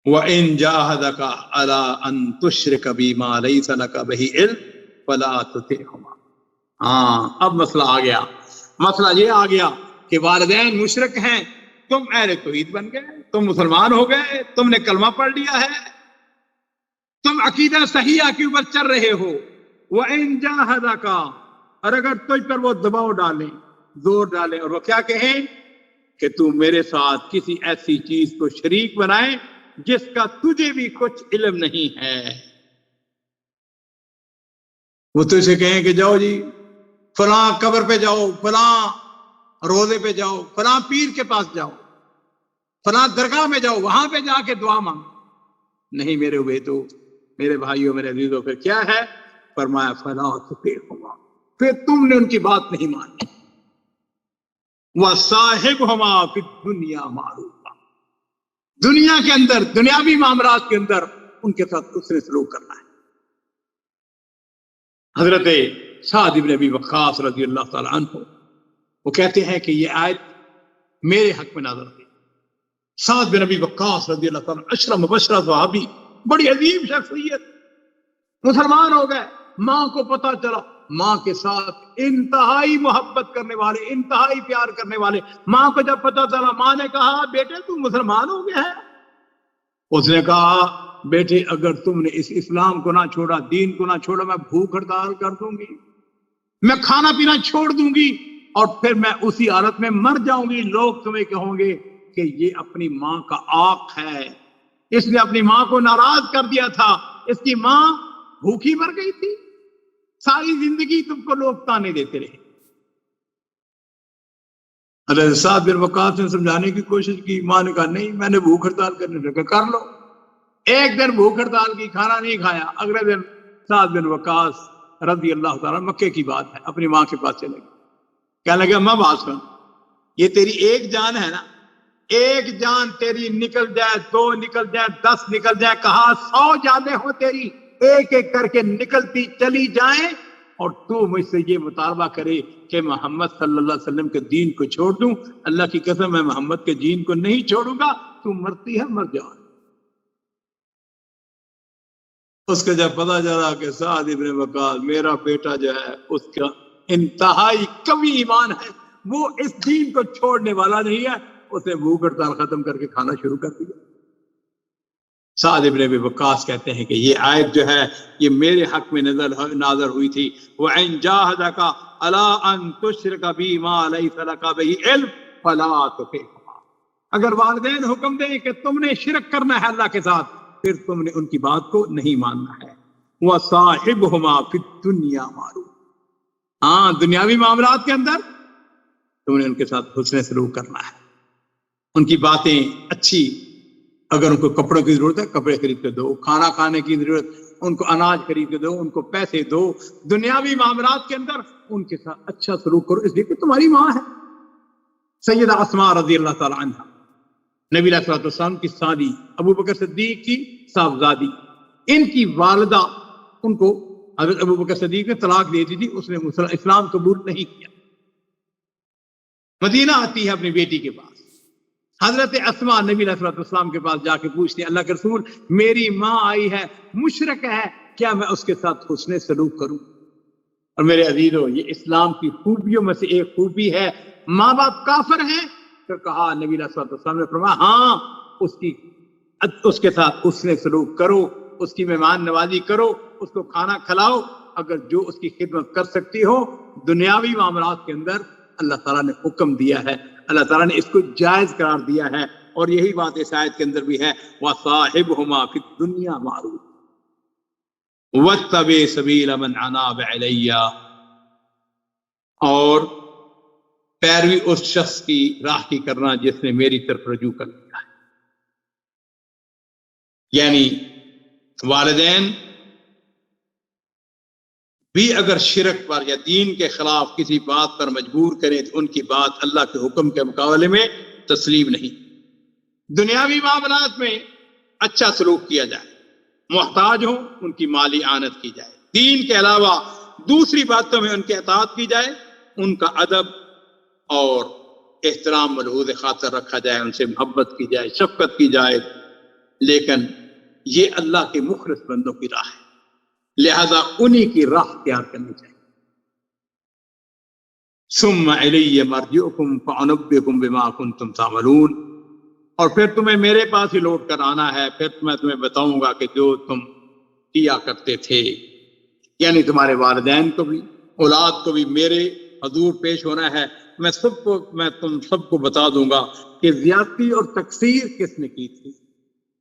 وَإِن جَاهَدَكَ عَلَىٰ أَن تُشْرِكَ بِي مَا لَيْسَ لَكَ بِهِ عِلْمٌ فَلَا تُطِعْهُمَا۔ ہاں اب مسئلہ آ گیا، مسئلہ یہ آ گیا کہ والدین مشرک ہیں، تم اہل توحید بن گئے، تم مسلمان ہو گئے، تم نے کلمہ پڑھ لیا ہے، تم عقیدہ صحیحہ کے اوپر چل رہے ہو۔ وَإِن جَاهَدَكَ، اور اگر تجھ پر وہ دباؤ ڈالیں، زور ڈالیں، اور وہ کیا کہیں کہ تو میرے ساتھ کسی ایسی چیز کو شریک بنائے جس کا تجھے بھی کچھ علم نہیں ہے، وہ تجھ سے کہیں کہ جاؤ جی فلاں قبر پہ جاؤ، فلاں روزے پہ جاؤ، فلاں پیر کے پاس جاؤ، فلاں درگاہ میں جاؤ، وہاں پہ جا کے دعا مانگو۔ نہیں میرے بیٹو، میرے بھائیوں، میرے عزیزوں، پھر کیا ہے؟ فرمایا فلا تطیعہما، پھر تم نے ان کی بات نہیں مانی۔ وصاحبہما فی الدنیا معروفا، دنیا کے اندر، دنیاوی معاملات کے اندر ان کے ساتھ حسن سلوک کرنا ہے۔ حضرت سعد بن ابی وقاص رضی اللہ تعالی عنہ وہ کہتے ہیں کہ یہ آیت میرے حق میں نازل ہوئی۔ سعد بن ابی وقاص رضی اللہ تعالی عنہ عشرہ مبشرہ صحابی، بڑی عظیم شخصیت، مسلمان ہو گئے، ماں کو پتہ چلا، ماں کے ساتھ انتہائی محبت کرنے والے، انتہائی پیار کرنے والے، ماں کو جب پتہ چلا، ماں نے کہا بیٹے تو مسلمان ہو گیا ہے؟ اس نے کہا بیٹے اگر تم نے اس اسلام کو نہ چھوڑا، دین کو نہ چھوڑا، میں بھوک ہڑتال کر دوں گی، میں کھانا پینا چھوڑ دوں گی، اور پھر میں اسی حالت میں مر جاؤں گی۔ لوگ تمہیں کہوں گے کہ یہ اپنی ماں کا آق ہے، اس نے اپنی ماں کو ناراض کر دیا تھا، اس کی ماں بھوکی مر گئی تھی، ساری زندگی تم کو لوگ تانے دیتے رہے۔ حضرت سعد بن وقاص نے سمجھانے کی کوشش کی، ماں نے کہا نہیں میں نے بھوک ہڑتال کرنے لگا، کر لو۔ ایک دن بھوک ہڑتال کی، کھانا نہیں کھایا، اگلے دن سعد بن وقاص رضی اللہ تعالیٰ، مکے کی بات ہے، اپنی ماں کے پاس چلے گئے، کہنے لگا ماں بات سن، یہ تیری ایک جان ہے نا، ایک جان تیری نکل جائے، 2 نکل جائے، 10 نکل جائے، کہا 100 جانیں ہو تیری، ایک ایک کر کے نکلتی چلی جائیں، اور تو مجھ سے یہ مطالبہ کرے کہ محمد صلی اللہ علیہ وسلم کے دین کو چھوڑ دوں، اللہ کی قسم میں محمد کے دین کو نہیں چھوڑوں گا، تو مرتی ہے مر جا۔ اس کا جب پتا چلا کہ سعد بن وقاص میرا بیٹا جو ہے اس کا انتہائی قوی ایمان ہے، وہ اس دین کو چھوڑنے والا نہیں ہے، اسے بھوک ہڑتال ختم کر کے کھانا شروع کر دیا۔ سعد بن ابی وقاص کہتے ہیں کہ یہ آیت جو ہے یہ میرے حق میں نازل ہوئی تھی۔ وَإِن جَاهَدَكَ عَلَىٰ أَن تُشْرِكَ بِي مَا لَيْسَ لَكَ بِهِ عِلْمٌ فَلَا تُطِعْهُمَا، اگر والدین حکم دیں کہ تم نے شرک کرنا ہے اللہ کے ساتھ، پھر تم نے ان کی بات کو نہیں ماننا ہے۔ وَصَاحِبْهُمَا فِي الدُّنْيَا مَعْرُوفًا، ہاں دنیاوی معاملات کے اندر تم نے ان کے ساتھ حسن سلوک کرنا ہے، ان کی باتیں اچھی، اگر ان کو کپڑوں کی ضرورت ہے کپڑے خرید کے دو، کھانا کھانے کی ضرورت ان کو اناج خرید کے دو، ان کو پیسے دو، دنیاوی معاملات کے اندر ان کے ساتھ اچھا سلوک کرو، اس لیے کہ تمہاری ماں ہے۔ سیدہ اسماء رضی اللہ تعالی عنہ، نبی علیہ الصلوۃ والسلام کی سالی، ابو بکر صدیق کی صاحبزادی، ان کی والدہ ان کو حضرت ابو بکر صدیق نے طلاق دے دی تھی، اس نے اسلام قبول نہیں کیا، مدینہ آتی ہے اپنی بیٹی کے پاس، حضرت اسماء نبی علیہ الصلوۃ والسلام کے پاس جا کے پوچھتی ہیں اللہ کے رسول میری ماں آئی ہے، مشرک ہے، کیا میں اس کے ساتھ حسن سلوک کروں؟ اور میرے عزیزو یہ اسلام کی خوبیوں میں سے ایک خوبی ہے، ماں باپ کافر ہیں تو کہا نبی علیہ الصلوۃ والسلام نے فرمایا ہاں اس کے ساتھ حسن سلوک کرو، اس کی مہمان نوازی کرو، اس کو کھانا کھلاؤ، اگر جو اس کی خدمت کر سکتی ہو۔ دنیاوی معاملات کے اندر اللہ تعالیٰ نے حکم دیا ہے، اللہ تعالیٰ نے اس کو جائز قرار دیا ہے، اور یہی بات اس آیت کے اندر بھی ہے وَصَاحِبْهُمَا فِي الدُّنْيَا مَعْرُوفًا وَاتَّبِعْ سَبِيلَ مَنْ أَنَابَ إِلَيَّ، اور پیروی اس شخص کی راہ کی کرنا جس نے میری طرف رجوع کر دیا ہے۔ یعنی والدین بھی اگر شرک پر یا دین کے خلاف کسی بات پر مجبور کریں تو ان کی بات اللہ کے حکم کے مقابلے میں تسلیم نہیں۔ دنیاوی معاملات میں اچھا سلوک کیا جائے، محتاج ہوں ان کی مالی اعانت کی جائے، دین کے علاوہ دوسری باتوں میں ان کی اطاعت کی جائے، ان کا ادب اور احترام ملحوظ خاطر رکھا جائے، ان سے محبت کی جائے، شفقت کی جائے، لیکن یہ اللہ کے مخلص بندوں کی راہ ہے، لہذا انہی کی راہ اختیار کرنی چاہیے۔ ثم الی مرجعکم فانبئکم بما کنتم تعملون، اور پھر تمہیں میرے پاس ہی لوٹ کر آنا ہے، پھر میں تمہیں بتاؤں گا کہ جو تم کیا کرتے تھے، یعنی تمہارے والدین کو بھی اولاد کو بھی میرے حضور پیش ہونا ہے، میں تم سب کو بتا دوں گا کہ زیادتی اور تقصیر کس نے کی تھی۔